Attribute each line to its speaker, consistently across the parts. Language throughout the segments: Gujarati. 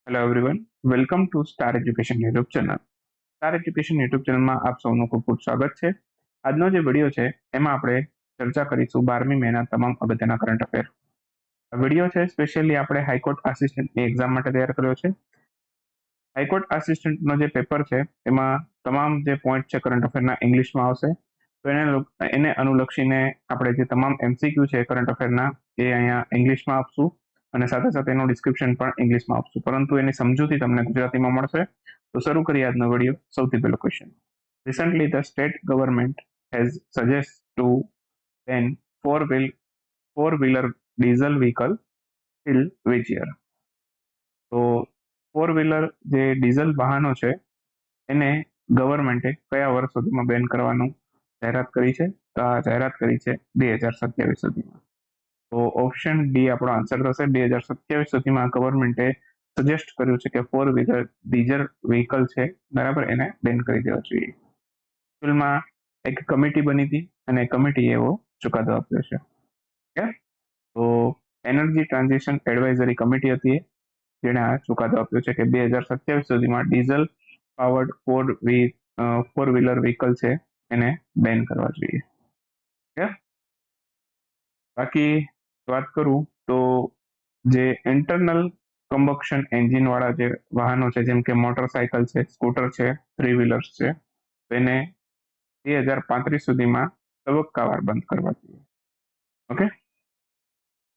Speaker 1: Hello everyone, welcome to star education YouTube channel. Star education YouTube ચેનલમાં આપ સૌનું ખૂબ ખૂબ સ્વાગત છે. આજનો જે વિડીયો છે એમાં આપણે ચર્ચા કરીશું 12મી મેના તમામ અગત્યના કરંટ અફેર. આ વિડીયો છે સ્પેશિયલી આપણે હાઈકોર્ટ આસિસ્ટન્ટની એક્ઝામ માટે તૈયાર કર્યો છે. હાઈકોર્ટ આસિસ્ટન્ટનો જે પેપર છે એમાં તમામ જે પોઈન્ટ છે કરંટ અફેરના ઇંગ્લિશમાં આવશે. તો એને અનુલક્ષીને આપણે જે તમામ MCQ છે કરંટ અફેરના એ અહીંયા ઇંગ્લિશમાં આપશું અને સાથે સાથે એનું ડિસ્ક્રિપ્શન પણ ઇંગ્લિશમાં આપશું, પરંતુ એની સમજૂતી તમને ગુજરાતીમાં મળશે. તો શરૂ કરીએ આજનો વિડીયો. સૌથી પહેલો question: recently the state government has suggest two બેન four wheeler diesel vehicle till which year? તો ફોર વ્હીલર જે ડીઝલ વાહનો છે એને ગવર્મેન્ટે કયા વર્ષ સુધીમાં બેન કરવાનું જાહેરાત કરી છે? તો આ જાહેરાત કરી છે 2027 સુધીમાં. તો ઓપ્શન ડી આપણો આન્સર થશે. 2027 સુધીમાં ગવર્મેન્ટે સજેસ્ટ કર્યું છે કે ફોર વ્હીલર ડીઝલ વ્હીકલ છે બરાબર, એને બેન કરી દેવા જોઈએ. સ્કૂલમાં એક કમિટી બની હતી અને કમિટી એવો ચુકાદો આપ્યો છે. તો એનર્જી ટ્રાન્ઝિશન એડવાઇઝરી કમિટી હતી જેણે આ ચુકાદો આપ્યો છે કે 2027 સુધીમાં diesel powered four wheeler vehicle છે એને બેન કરવા જોઈએ. બાકી વાત કરું તો જે ઇન્ટરનલ કમ્બક્શન એન્જિન વાળા જે વાહનો છે જેમ કે મોટરસાયકલ છે, સ્કૂટર છે, થ્રી વ્હીલર્સ છે, તેને 2035 સુધીમાં તબક્કાવાર બંધ કરવા જોઈએ. ઓકે,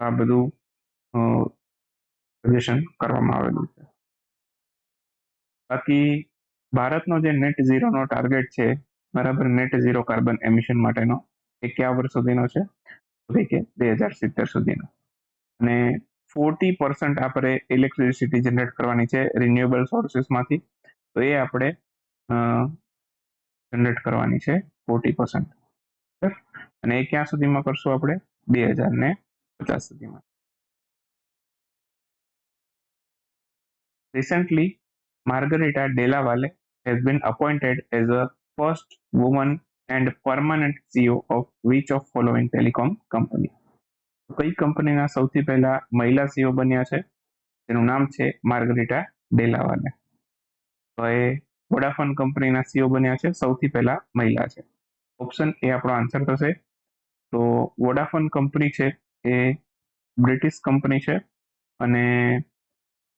Speaker 1: આ બધું સજેશન કરવામાં આવેલું છે. બાકી ભારતનો જે નેટ ઝીરોનો ટાર્ગેટ છે બરાબર, નેટ ઝીરો કાર્બન એમિશન માટેનો, એ કયા વર્ષ સુધીનો છે? કે 2070 સુધીનો. અને 40% આપણે ઇલેક્ટ્રિસિટી જનરેટ કરવાની છે રિન્યુએબલ સોર્સિસમાંથી. તો એ આપણે જનરેટ કરવાની છે 40%. અને એ ક્યાં સુધીમાં કરશું આપણે? 2050 સુધીમાં. Recently, Margarita Dellavalle has been appointed as a first woman and permanent CEO of which of following telecom company? કઈ કંપનીના સૌથી પહેલા મહિલા CEO બન્યા છે? તેનું નામ છે માર્ગરીટા ડેલાવાલે. તો એ વોડાફોન કંપનીના CEO બન્યા છે, સૌથી પહેલા મહિલા છે. ઓપ્શન એ આપણો આન્સર થશે. તો વોડાફોન કંપની છે એ બ્રિટિશ કંપની છે અને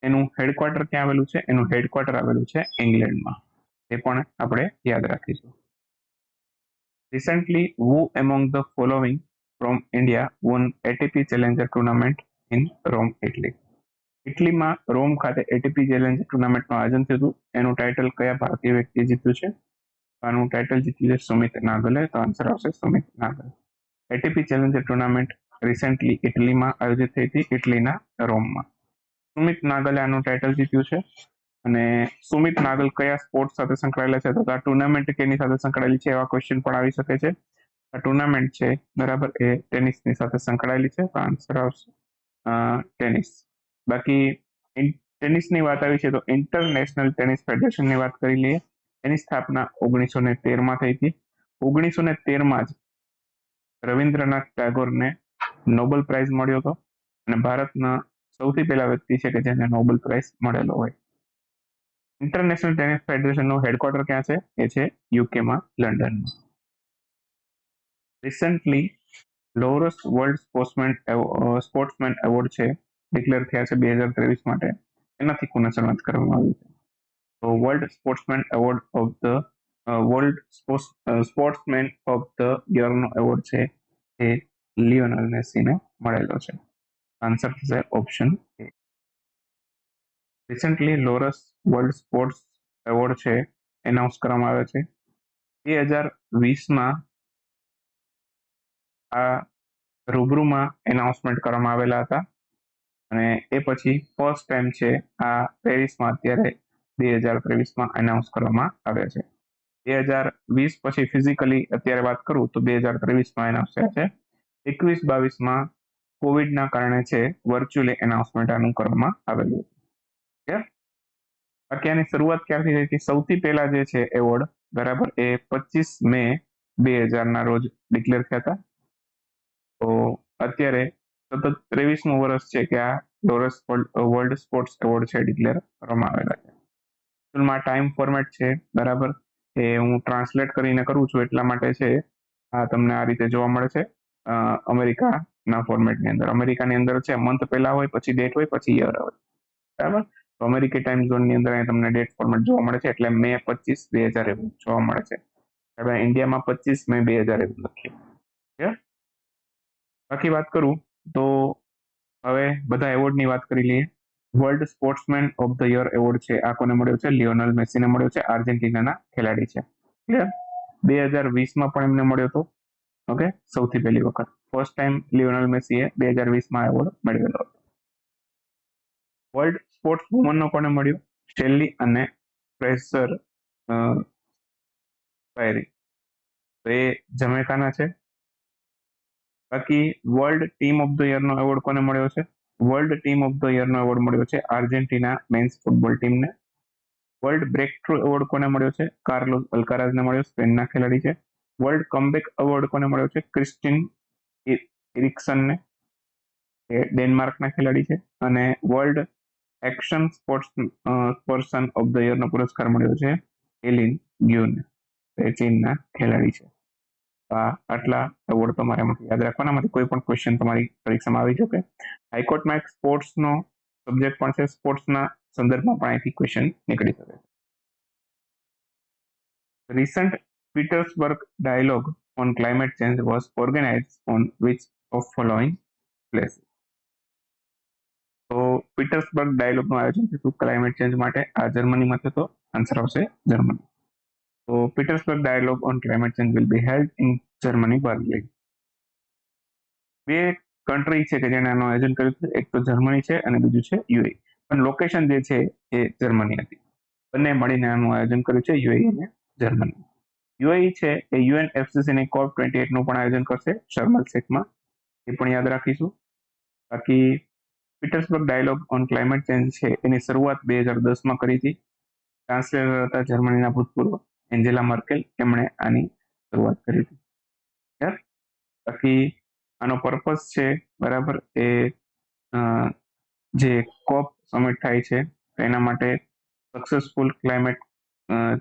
Speaker 1: એનું હેડક્વાર્ટર ક્યાં આવેલું છે? એનું હેડક્વાર્ટર આવેલું છે ઇંગ્લેન્ડમાં. એ પણ આપણે યાદ રાખીશું. Recently who among the following from India won ATP Challenger Tournament in Rome, Italy? ઇટલીમાં રોમ ખાતે ATP ચેલેન્જર ટુર્નામેન્ટનું આયોજન થયું હતું. એનું ટાઇટલ કયા ભારતીય વ્યક્તિએ જીત્યું છે? આનું ટાઇટલ જીત્યું છે સુમિત નાગલે. તો આન્સર આવશે Sumit Nagal. ATP challenger tournament recently ઇટલીમાં આયોજિત થઈ હતી, ઇટલીના રોમમાં. સુમિત નાગલે આનું ટાઇટલ જીત્યું છે. અને સુમિત નાગલ કયા સ્પોર્ટ સાથે સંકળાયેલા છે? તો આ ટુર્નામેન્ટ કેની સાથે સંકળાયેલી છે એવા ક્વેશ્ચન પણ આવી શકે છે. આ ટુર્નામેન્ટ છે બરાબર એ ટેનિસની સાથે સંકળાયેલી છે. તો આન્સર આવશે ટેનિસ. બાકી ટેનિસની વાત આવી છે તો ઇન્ટરનેશનલ ટેનિસ ફેડરેશનની વાત કરી લઈએ. એની સ્થાપના 1913માં થઈ હતી. 1913માં જ રવિન્દ્રનાથ ટાગોરને નોબેલ પ્રાઇઝ મળ્યો હતો અને ભારતના સૌથી પહેલા વ્યક્તિ છે કે જેને નોબેલ પ્રાઇઝ મળેલો હોય. ઇન્ટરનેશનલ ટેનિસ ફેડરેશનનું હેડક્વાર્ટર ક્યાં છે? એ છે યુકેમાં, લંડનમાં. Recently Laureus world sportsman award છે ડિક્લેર થયા છે 2023 માટે. એનાથી કોને સન્માનિત કરવામાં આવ્યું છે? તો વર્લ્ડ સ્પોર્ટ્સમેન ઓફ ધ યરનો એવોર્ડ છે એ લિયોનલ મેસીને મળેલો છે. આન્સર થશે option A. Recently Laureus world sports award છે એનાઉન્સ કરવામાં આવ્યો છે 2020માં. આ રૂબરૂમાં એનાઉન્સમેન્ટ કરવામાં આવેલા હતા અને એ પછી ફર્સ્ટ ટાઈમ છે આ પેરિસમાં અત્યારે 2023માં એનાઉન્સ કરવામાં આવ્યા છે. 2020 પછી ફિઝિકલી અત્યારે વાત કરું તો 2023માં એનાઉન્સ થયા છે. 21-22માં કોવિડના કારણે છે વર્ચ્યુઅલી એનાઉન્સમેન્ટ આનું કરવામાં આવેલું છે. બાકી આની શરૂઆત ક્યારથી થઈ હતી? સૌથી પહેલા જે છે એવોર્ડ બરાબર એ 25 મે 2000ના રોજ ડિક્લેર થયા હતા. તો અત્યારે સતત 23મું વર્ષ છે કે આ લોરસ વર્લ્ડ સ્પોર્ટ્સ એવોર્ડ છે ડિક્લેર કરવામાં આવેલા છે. ટૂલમાં ટાઈમ ફોર્મેટ છે બરાબર, એ હું ટ્રાન્સલેટ કરીને કરું છું એટલા માટે છે. આ તમને આ રીતે જોવા મળે છે અમેરિકાના ફોર્મેટની અંદર. અમેરિકાની અંદર છે મંથ પહેલા હોય, પછી ડેટ હોય, પછી યર હોય, બરાબર. તો અમેરિકી ટાઈમ ઝોનની અંદર અહીં તમને ડેટ ફોર્મેટ જોવા મળે છે, એટલે મે 25, 2000 એવું જોવા મળે છે. હવે ઇન્ડિયામાં 25 મે 2000 એવું લખીએ. ક્લિયર? બાકી વાત કરું તો હવે બધા એવોર્ડની વાત કરી લઈએ. World sportsman of the year award છે આ કોને મળ્યો છે? લિયોનલ મેસીને મળ્યો છે, આર્જેન્ટિનાના ખેલાડી છે. ક્લિયર? 2020માં પણ એમને મળ્યો હતો. ઓકે, સૌથી પહેલી વખત ફર્સ્ટ ટાઈમ લિયોનલ મેસીએ 2020માં એવોર્ડ મેળવેલો હતો. વર્લ્ડ સ્પોર્ટ્સ વુમનનો કોને મળ્યો? શેલ્લી અને ફ્રેઝર પાયરી. તો એ જમૈકાના છે. બાકી વર્લ્ડ ટીમ ઓફ ધ યરનો એવોર્ડ કોને મળ્યો છે? વર્લ્ડ ટીમ ઓફ ધ યરનો એવોર્ડ મળ્યો છે આર્જેન્ટિના મેન્સ ફૂટબોલ ટીમને. વર્લ્ડ બ્રેક થ્રુ એવોર્ડ કોને મળ્યો છે? કાર્લોસ અલ્કારાઝને મળ્યો, સ્પેનના ખેલાડી છે. વર્લ્ડ કમબેક એવોર્ડ કોને મળ્યો છે? ક્રિસ્ટિન ઇરિક્સનને, એ ડેનમાર્કના ખેલાડી છે. અને world action sportsperson of the યરનો પુરસ્કાર મળ્યો છે એલિન ગ્યુને, એ ચીનના ખેલાડી છે. આટલા એવોર્ડ તમારે યાદ રાખવાના, માંથી કોઈ પણ ક્વેશ્ચન તમારી પરીક્ષામાં આવી શકે. હાઈકોર્ટમાં એક સ્પોર્ટ્સનો સબ્જેક્ટ પણ છે, સ્પોર્ટ્સના સંદર્ભમાં પણ અહીંથી ક્વેશ્ચન નીકળી શકે છે. Recent Petersburg dialogue on climate change was organized on which of following places? તો પીટર્સબર્ગ ડાયલોગનું આયોજન થયું ક્લાઇમેટ ચેન્જ માટે, આ જર્મનીમાં થતો, આન્સર આવશે જર્મની. તો Petersberg dialogue on climate change will be held in Germany, Berlin. બે કન્ટ્રી છે કે જેણે આનું આયોજન કર્યું છે, એક તો જર્મની છે અને બીજું છે યુએ, પણ લોકેશન જે છે એ જર્મની હતી. બંને મળીને આનું આયોજન કર્યું છે, યુએ અને જર્મની. યુએ છે એ યુએનએફસીસીની COP28 નું પણ આયોજન કરશે શર્મલ શેખમાં, એ પણ યાદ રાખીશું. બાકી Petersberg dialogue on climate change છે એની શરૂઆત 2010માં કરી હતી. ચાન્સેલર હતા જર્મનીના ભૂતપૂર્વ એન્જેલા મર્કેલ, એમણે આની શરૂઆત કરી હતી. બાકી આનો પર્પસ છે બરાબર, એ જે કોપ સમિટ થાય છે એના માટે સક્સેસફુલ ક્લાઇમેટ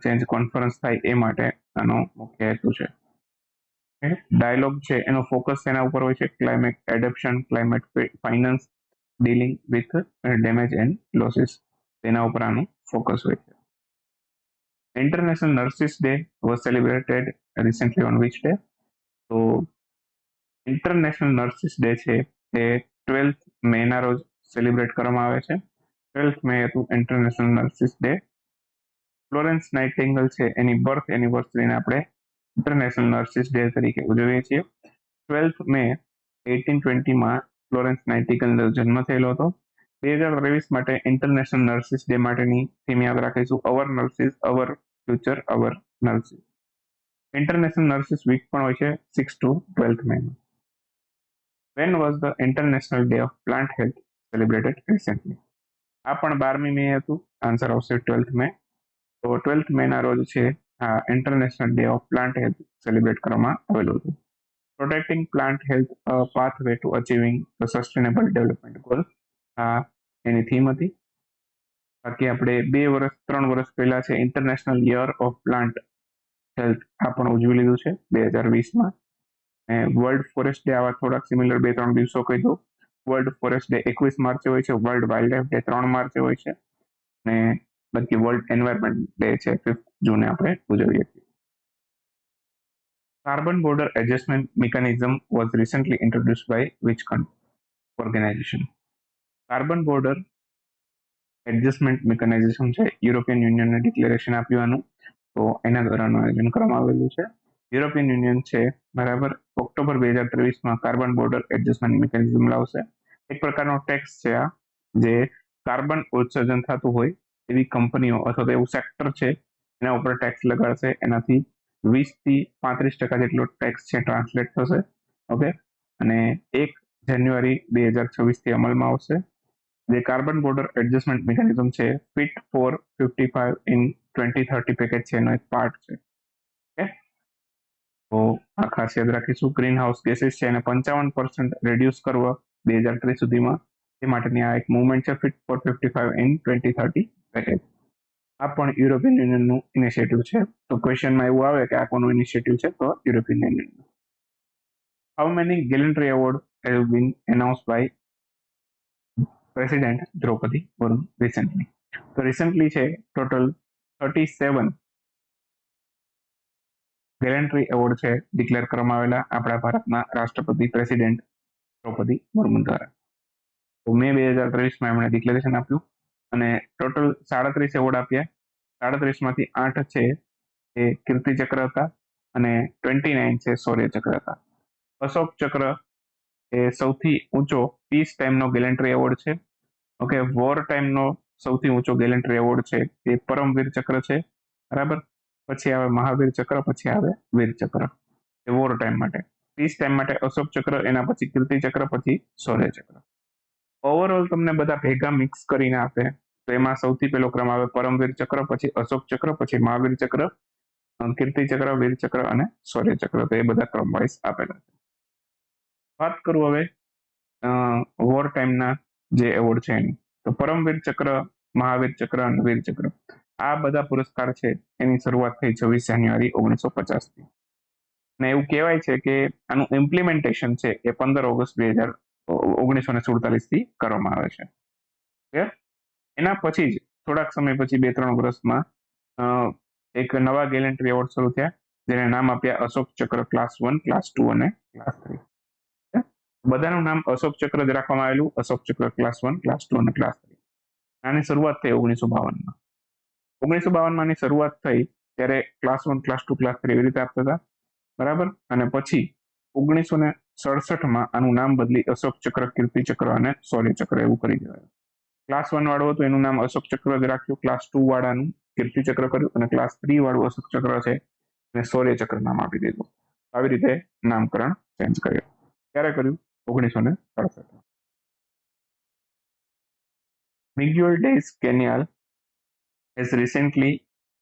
Speaker 1: ચેન્જ કોન્ફરન્સ થાય એ માટે આનો મુખ્ય હેતુ છે. ડાયલોગ છે એનો ફોકસ એના ઉપર હોય છે climate adaptation, climate finance, dealing with damage and losses, તેના ઉપર આનું ફોકસ હોય છે. International nurses day was celebrated recently on which day? તો ઇન્ટરનેશનલ નર્સિસ ડે છે એ 12th મેના રોજ સેલિબ્રેટ કરવામાં આવે છે. 12th મે હતું ઇન્ટરનેશનલ નર્સિસ ડે. ફ્લોરેન્સ નાઇટિંગેલ છે એની બર્થ એનિવર્સરીને આપણે ઇન્ટરનેશનલ નર્સિસ ડે તરીકે ઉજવીએ છીએ. 12th મે 1820માં ફ્લોરેન્સ નાઇટિંગેલનો જન્મ થયેલો હતો. 2023 માટે ઇન્ટરનેશનલ નર્સિસ ડે માટેની થીમ યાદ રાખીશું, our nurses, our future, our nurses. International nurses week પણ હોય છે 6 to 12th May. When was the International Day of Plant Health celebrated recently? આ પણ 12મી મે હતું, આન્સર આવશે 12th મે. તો 12th મેના રોજ છે આ international day of plant health celebrate કરવામાં આવેલું હતું. Protecting plant health pathway to achieving the sustainable development goal, આ એની થીમ હતી. બાકી આપણે 3 વર્ષ પહેલા છે international year of plant health, આ પણ ઉજવી લીધું છે 2020માં. વર્લ્ડ ફોરેસ્ટ ડે આવા થોડાક સિમિલર 2-3 દિવસો કહી દો. વર્લ્ડ ફોરેસ્ટ ડે 21 માર્ચે હોય છે, વર્લ્ડ વાઇલ્ડ લાઇફ ડે 3 માર્ચે હોય છે, અને બાકી વર્લ્ડ એન્વાયરમેન્ટ ડે છે 5th જૂને આપણે ઉજવીએ છીએ. Carbon border adjustment mechanism was recently introduced by which organisation? Carbon border adjustment mechanisation છે યુરોપિયન યુનિયનને ડિક્લેરેશન આપ્યું આનું, તો એના દ્વારા આયોજન કરવામાં આવેલું છે. યુરોપિયન યુનિયન છે બરાબર, ઓક્ટોબર 2023માં કાર્બન બોર્ડર એડજસ્ટમેન્ટ મિકેનિઝમ લાવશે. એક પ્રકારનો ટેક્સ છે આ, જે કાર્બન ઉત્સર્જન થતું હોય એવી કંપનીઓ અથવા તો એવું સેક્ટર છે એના ઉપર ટેક્સ લગાડશે. એનાથી 20થી 35% જેટલો ટેક્સ છે ટ્રાન્સલેટ થશે. ઓકે, અને 1 જાન્યુઆરી 2026થી અમલમાં આવશે. જે કાર્બન બોર્ડર એડજસ્ટમેન્ટ મિકેનિઝમ છે ફિટ ફોર 55 ઇન 2030 પેકેજ છે એનો એક પાર્ટ છે. ઓકે, તો આ ખાસ યાદ રાખીશું. ગ્રીન હાઉસ ગેસીસ છે એને 55% રેડ્યુસ કરવા 2030 સુધીમાં, તે માટેની આ એક મૂવમેન્ટ છે ફિટ ફોર 55 ઇન 2030 પેકેજ. આ પણ યુરોપિયન યુનિયનનું ઇનિશિયેટિવ છે. તો ક્વેશ્ચનમાં એવું આવે કે આ કોનું ઇનિશિયેટિવ છે, તો યુરોપિયન યુનિયનનું. How many gallantry award have been announced by president Droupadi Murmu recently? તો રિસેન્ટલી છે ટોટલ 37 ગેલેન્ટ્રી એવોર્ડ છે ડિક્લેર કરવામાં આવેલા આપણા ભારતના રાષ્ટ્રપતિ પ્રેસિડેન્ટ દ્રૌપદી મુર્મુ દ્વારા. તો મે 2023માં એમણે ડિક્લેરેશન આપ્યું અને ટોટલ 37 એવોર્ડ આપ્યા. 37માંથી 8 છે એ કીર્તિ ચક્ર હતા અને 29 છે શૌર્ય ચક્ર હતા. અશોક ચક્ર એ સૌથી ઊંચો પીસ ટાઈમનો ગેલેન્ટ્રી એવોર્ડ છે. ઓકે, વોર ટાઈમનો સૌથી ઊંચો ગેલેન્ટ્રી એવોર્ડ છે એ પરમવીર ચક્ર છે, બરાબર. પછી આવે મહાવીર ચક્ર, પછી આવે વીર ચક્ર, એ વોર ટાઈમ માટે. પીસ ટાઈમ માટે અશોક ચક્ર, એના પછી કીર્તિ ચક્ર, પછી શૌર્ય ચક્ર. ઓવરઓલ તમને બધા ભેગા મિક્સ કરીને આપે તો એમાં સૌથી પહેલો ક્રમ આવે પરમવીર ચક્ર, પછી અશોક ચક્ર, પછી મહાવીર ચક્ર, કીર્તિ ચક્ર, વીર ચક્ર અને શૌર્ય ચક્ર. તો એ બધા ક્રમ વાઇઝ આપેલા છે. વાત કરું હવે વોર ટાઈમના જે એવોર્ડ છે એની, તો પરમવીર ચક્ર, મહાવીર ચક્ર અને વીર ચક્ર, આ બધા પુરસ્કાર છે એની શરૂઆત થઈ 26 જાન્યુઆરી 1950 થી. અને એવું કહેવાય છે કે આનું ઇમ્પ્લિમેન્ટેશન છે એ 15 ઓગસ્ટ 1947 થી કરવામાં આવે છે. એના પછી જ થોડાક સમય પછી 2-3 વર્ષમાં એક નવા ગેલેન્ટ્રી એવોર્ડ શરૂ થયા જેને નામ આપ્યા અશોક ચક્ર ક્લાસ 1, ક્લાસ 2 અને ક્લાસ 3. બધાનું નામ અશોક ચક્ર જ રાખવામાં આવેલું, અશોક ચક્ર ક્લાસ 1, ક્લાસ 2 અને ક્લાસ 3. આની શરૂઆત થઈ 1952માં. 1952માં આની શરૂઆત થઈ ત્યારે ક્લાસ 1, ક્લાસ 2, ક્લાસ 3 એવી રીતે આપતા હતા, બરાબર. અને પછી 1967માં આનું નામ બદલી અશોક ચક્ર, કીર્તિ ચક્ર અને શૌર્ય ચક્ર એવું કરી દેવાયું. ક્લાસ 1 વાળું હતું એનું નામ અશોક ચક્ર જ રાખ્યું, ક્લાસ 2 વાળાનું કીર્તિ ચક્ર કર્યું અને ક્લાસ 3 વાળું અશોક ચક્ર છે એને શૌર્ય ચક્ર નામ આપી દીધું. આવી રીતે નામકરણ ચેન્જ કર્યું. ક્યારે કર્યું? 1967. Miguel Diaz-Canel has recently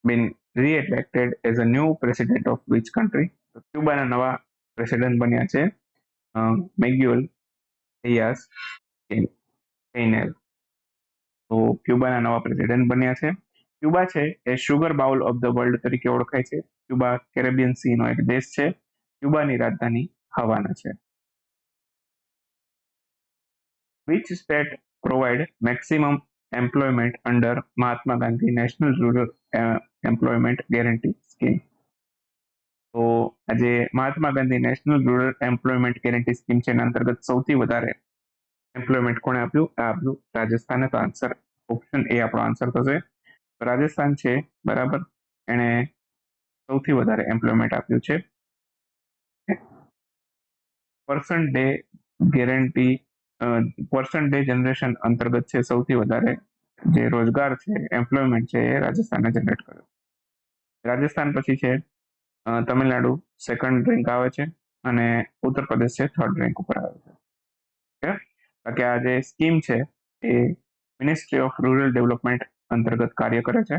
Speaker 1: been re-elected as a new president of which country? તો ક્યુબાના નવા પ્રેસિડેન્ટ બન્યા છે મિગ્યુએલ ડિયાઝ-કેનેલ. તો ક્યુબાના નવા પ્રેસિડેન્ટ બન્યા છે. ક્યુબા છે એ sugar bowl of the world તરીકે ઓળખાય છે. ક્યુબા કેરેબિયન સીનો એક દેશ છે. ક્યુબાની રાજધાની હવાના છે. Which state provide maximum employment under Mahatma Gandhi National Rural Employment Guarantee Scheme? તો આજે Mahatma Gandhi national rural employment guarantee scheme છે એના અંતર્ગત સૌથી વધારે એમ્પ્લોયમેન્ટ કોણે આપ્યું? આ આપ્યું રાજસ્થાને. તો આન્સર ઓપ્શન એ આપણો આન્સર થશે. રાજસ્થાન છે, બરાબર, એણે સૌથી વધારે એમ્પ્લોયમેન્ટ આપ્યું છે. Person day guarantee person day generation અંતર્ગત છે સૌથી વધારે જે રોજગાર છે, એમ્પ્લોયમેન્ટ છે એ રાજસ્થાને જનરેટ કર્યો. રાજસ્થાન પછી છે તમિલનાડુ સેકન્ડ રેન્ક આવે છે અને ઉત્તર પ્રદેશ છે થર્ડ રેન્ક ઉપર આવે છે. બાકી આ જે સ્કીમ છે એ મિનિસ્ટ્રી ઓફ રૂરલ ડેવલપમેન્ટ અંતર્ગત કાર્ય કરે છે.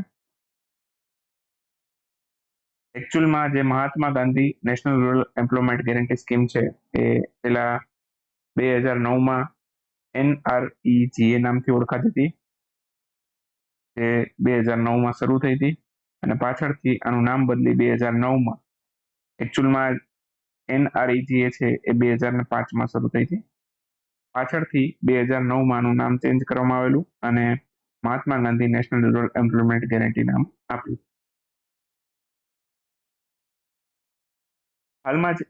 Speaker 1: એકચ્યુઅલમાં જે Mahatma Gandhi national rural employment guarantee scheme છે એ પેલા 2009માં NREGA નામથી ઓળખાતી હતી, જે 2009માં શરૂ થઈ હતી અને પાછળથી આનું નામ બદલી 2009માં એકચ્યુઅલમાં NREGA છે એ 2005માં શરૂ થઈ હતી. પાછળથી 2009માં આનું નામ ચેન્જ કરવામાં આવેલું અને Mahatma Gandhi national rural employment guarantee નામ આપ્યું. હાલમાં જ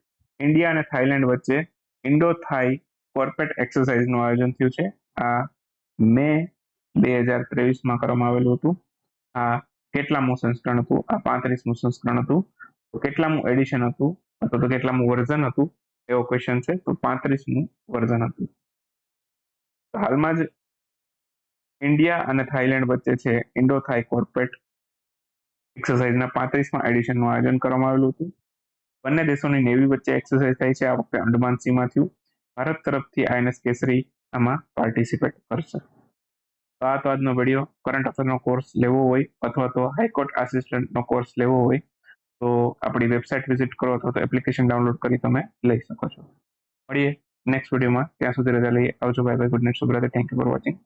Speaker 1: ઇન્ડિયા અને થાઇલેન્ડ વચ્ચે ઇન્ડો થાઈ કોર્પેટ એક્સરસાઇઝનું આયોજન થયું છે. આ મે 2023માં કરવામાં આવેલું હતું. આ કેટલામું સંસ્કરણ હતું? આ 35મું સંસ્કરણ હતું. તો કેટલામું એડિશન હતું અથવા તો કેટલામું વર્ઝન હતું એવો ક્વેશ્ચન છે. તો 35મું વર્ઝન હતું. તો હાલમાં જ ઇન્ડિયા અને થાઇલેન્ડ વચ્ચે છે ઇન્ડો થાઈ કોર્પેટ એક્સરસાઇઝના 35મા એડિશનનું આયોજન કરવામાં આવેલું હતું. બંને દેશોની નેવી વચ્ચે એક્સરસાઇઝ થાય છે. આ વખતે અંડમાન સીમાં થયું. ભારત તરફથી INS કેસરી આમાં પાર્ટિસિપેટ કરશે. તો આ તો આજનો વિડીયો. કરંટ અફેરનો કોર્સ લેવો હોય અથવા તો હાઈકોર્ટ આસિસ્ટન્ટનો કોર્સ લેવો હોય તો આપણી વેબસાઇટ વિઝિટ કરો અથવા તો એપ્લિકેશન ડાઉનલોડ કરી તમે લઈ શકો છો. મળીએ નેક્સ્ટ વિડીયોમાં. ત્યાં સુધી રજા લઈએ. આવજો. Bye bye. Good night. શુભરાત્રી. Thank you for watching.